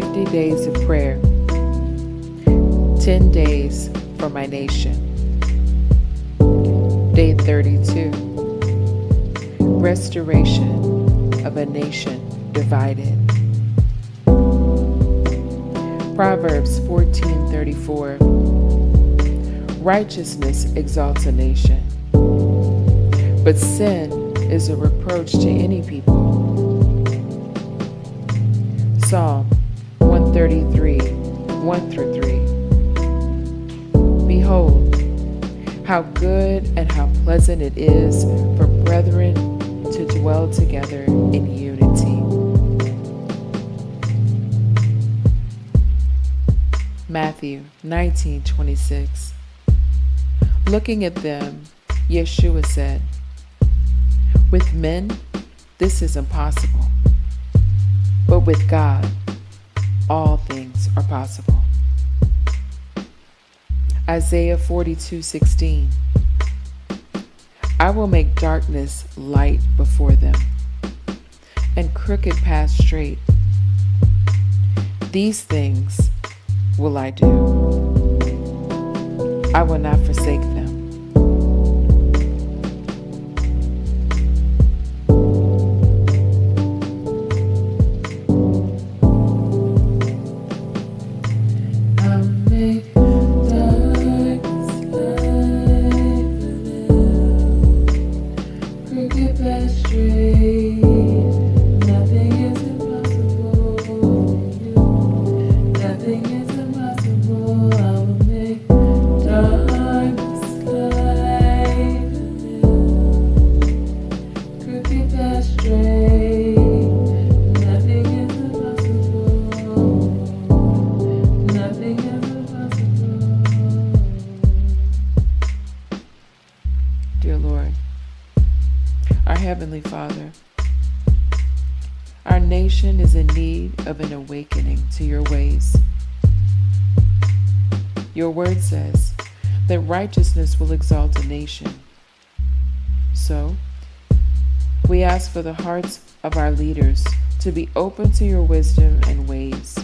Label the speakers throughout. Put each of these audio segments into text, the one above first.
Speaker 1: 50 days of prayer, 10 days for my nation. Day 32, restoration of a nation divided. Proverbs 14:34, righteousness exalts a nation, but sin is a reproach to any people. Psalm 133, 1-3. Behold, how good and how pleasant it is for brethren to dwell together in unity. Matthew 19:26. Looking at them, Yeshua said, with men, this is impossible, but with God, all things are possible. Isaiah 42:16. I will make darkness light before them, and crooked paths straight. These things will I do. I will not forsake them. Dear Lord, our Heavenly Father, our nation is in need of an awakening to your ways. Your word says that righteousness will exalt a nation. So, we ask for the hearts of our leaders to be open to your wisdom and ways.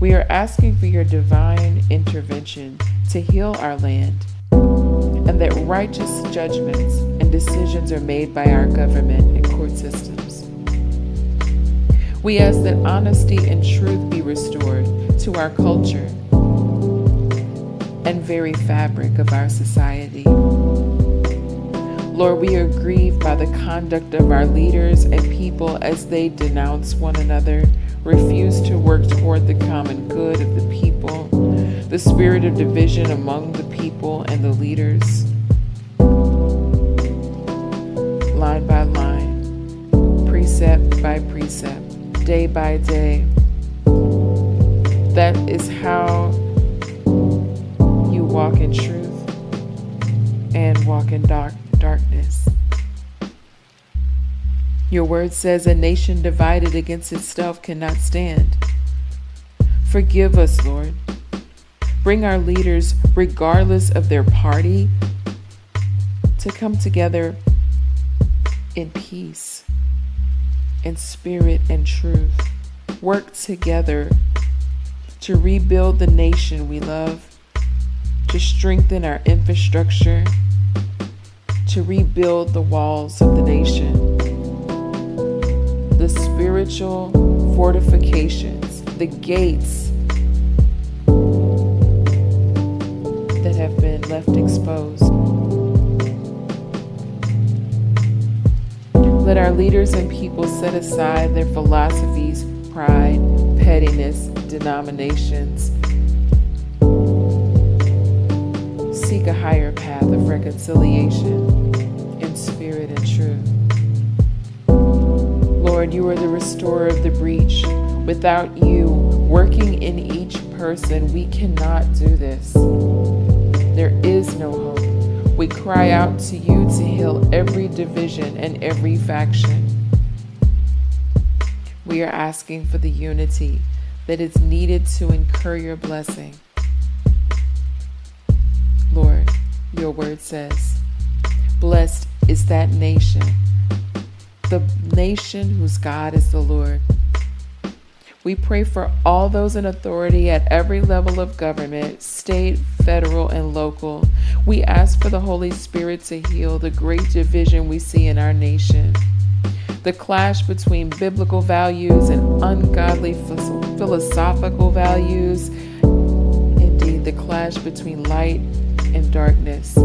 Speaker 1: We are asking for your divine intervention to heal our land, and that righteous judgments and decisions are made by our government and court systems. We ask that honesty and truth be restored to our culture and very fabric of our society. Lord, we are grieved by the conduct of our leaders and people as they denounce one another, refuse to work toward the common good of the people, the spirit of division among the people and the leaders. Line by line, precept by precept, day by day. That is how you walk in truth and walk in darkness. Your word says a nation divided against itself cannot stand. Forgive us, Lord. Bring our leaders, regardless of their party, to come together in peace, in spirit and truth. Work together to rebuild the nation we love, to strengthen our infrastructure, to rebuild the walls of the nation, the spiritual fortifications, the gates that have been left exposed. Let our leaders and people set aside their philosophies, pride, pettiness, denominations. Seek a higher path of reconciliation in spirit and truth. Lord, you are the restorer of the breach. Without you working in each person, we cannot do this. There is no hope. We cry out to you to heal every division and every faction. We are asking for the unity that is needed to incur your blessing. Lord, your word says, blessed is that nation, the nation whose God is the Lord. We pray for all those in authority at every level of government, state, federal, and local. We ask for the Holy Spirit to heal the great division we see in our nation. The clash between biblical values and ungodly philosophical values. Indeed, the clash between light and darkness.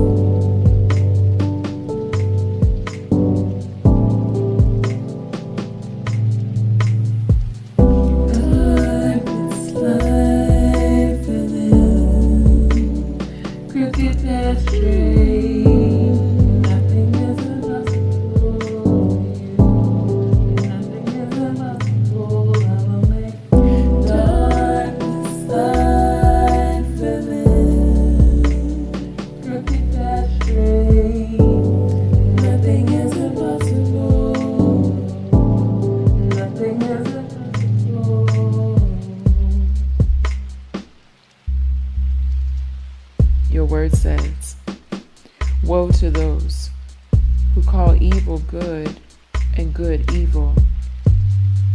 Speaker 1: Your word says, woe to those who call evil good and good evil,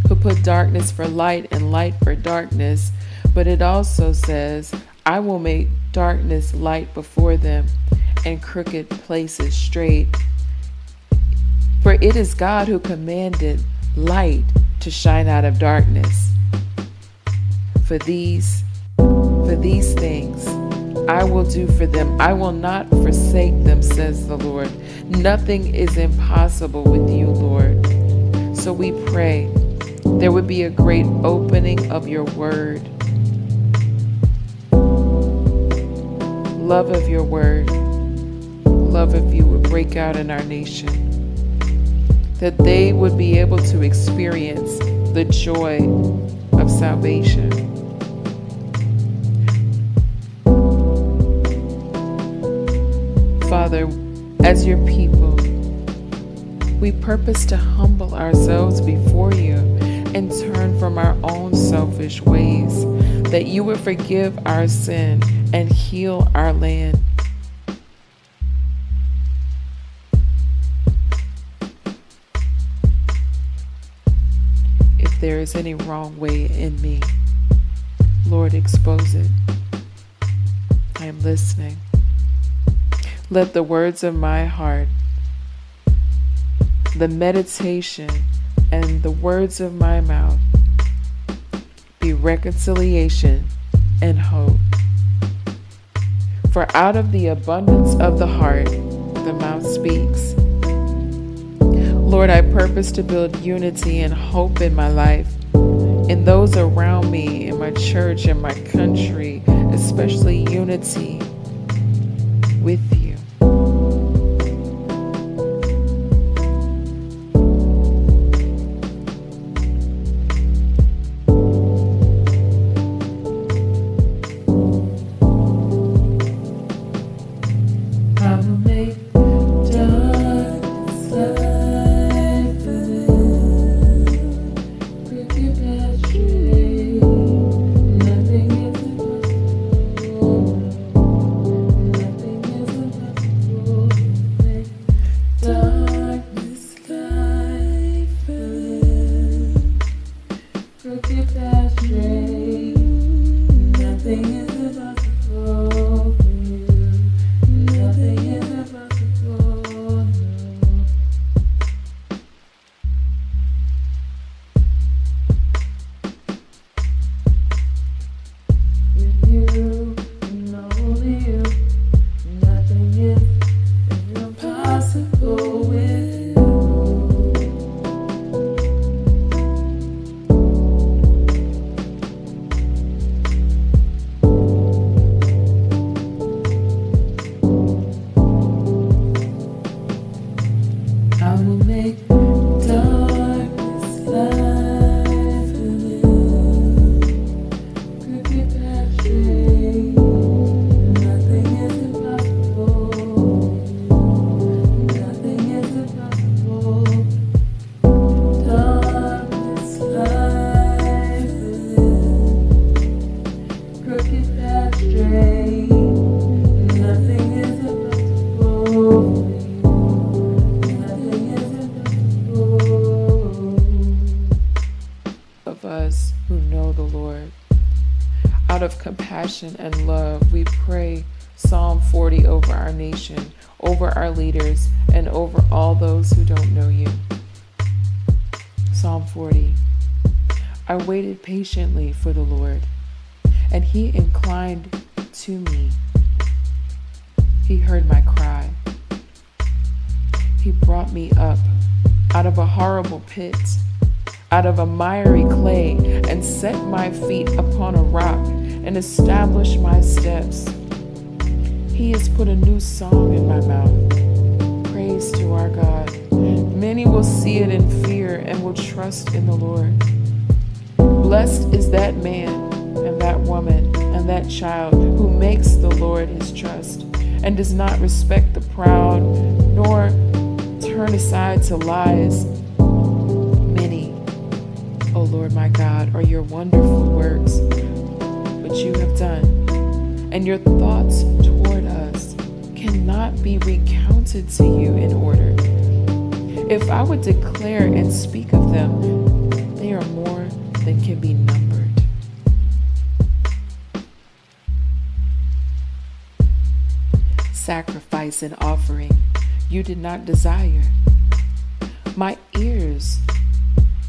Speaker 1: who put darkness for light and light for darkness. But it also says, I will make darkness light before them and crooked places straight. For it is God who commanded light to shine out of darkness. For these things I will do for them. I will not forsake them, says the Lord. Nothing is impossible with you, Lord. So we pray there would be a great opening of your word, love of your word, love of you would break out in our nation, that they would be able to experience the joy of salvation. Father, as your people, we purpose to humble ourselves before you and turn from our own selfish ways, that you would forgive our sin and heal our land. If there is any wrong way in me, Lord, expose it. I am listening. Let the words of my heart, the meditation, and the words of my mouth be reconciliation and hope. For out of the abundance of the heart, the mouth speaks. Lord, I purpose to build unity and hope in my life, in those around me, in my church, in my country, especially unity with you. of us who know the Lord. Out of compassion and love, we pray Psalm 40 over our nation, over our leaders, and over all those who don't know you. Psalm 40. I waited patiently for the Lord, and he inclined to me. He heard my cry. He brought me up out of a horrible pit, out of a miry clay, and set my feet upon a rock and established my steps. He has put a new song in my mouth. Praise to our God. Many will see it in fear and will trust in the Lord. Blessed is that man and that woman and that child who makes the Lord his trust and does not respect the proud nor turn aside to lies. Many, O Lord my God, are your wonderful works which you have done, and your thoughts toward us cannot be recounted to you in order. If I would declare and speak of them, they are more than can be numbered. Sacrifice and offering you did not desire. My ears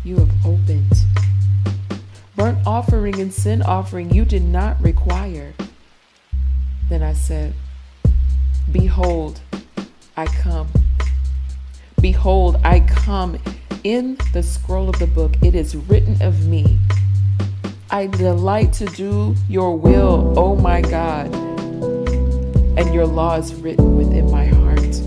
Speaker 1: you have opened. Burnt offering and sin offering you did not require. Then I said, behold, I come. Behold, I come. In the scroll of the book, it is written of me. I delight to do your will, O my God, and your law is written within my heart.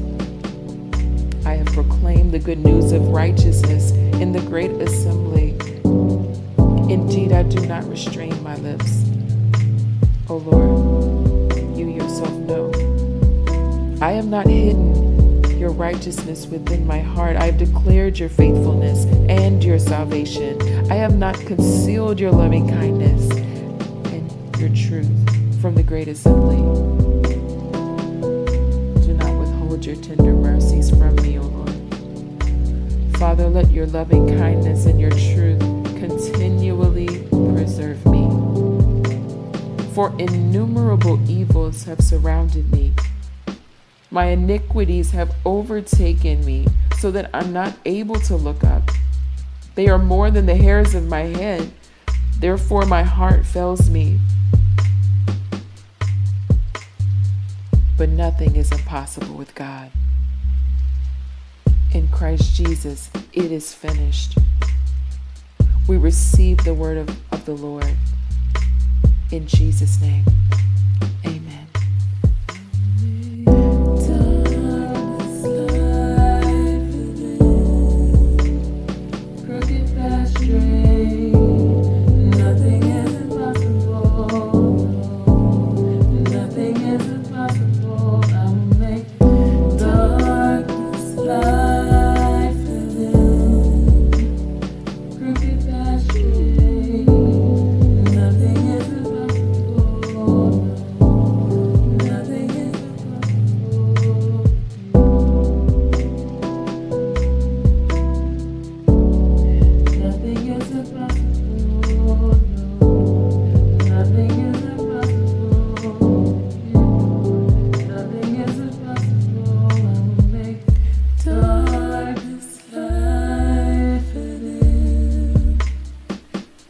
Speaker 1: I have proclaimed the good news of righteousness in the great assembly. Indeed, I do not restrain my lips. O Lord, you yourself know. I have not hidden your righteousness within my heart. I have declared your faithfulness and your salvation. I have not concealed your loving kindness and your truth from the great assembly. Do not withhold your tender mercies from me, O Lord. Father, let your loving kindness and your truth continually preserve me. For innumerable evils have surrounded me. My iniquities have overtaken me so that I'm not able to look up. They are more than the hairs of my head. Therefore my heart fails me. But nothing is impossible with God. In Christ Jesus, it is finished. We receive the word of the Lord. In Jesus' name, amen.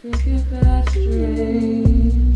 Speaker 1: Crooked path straight.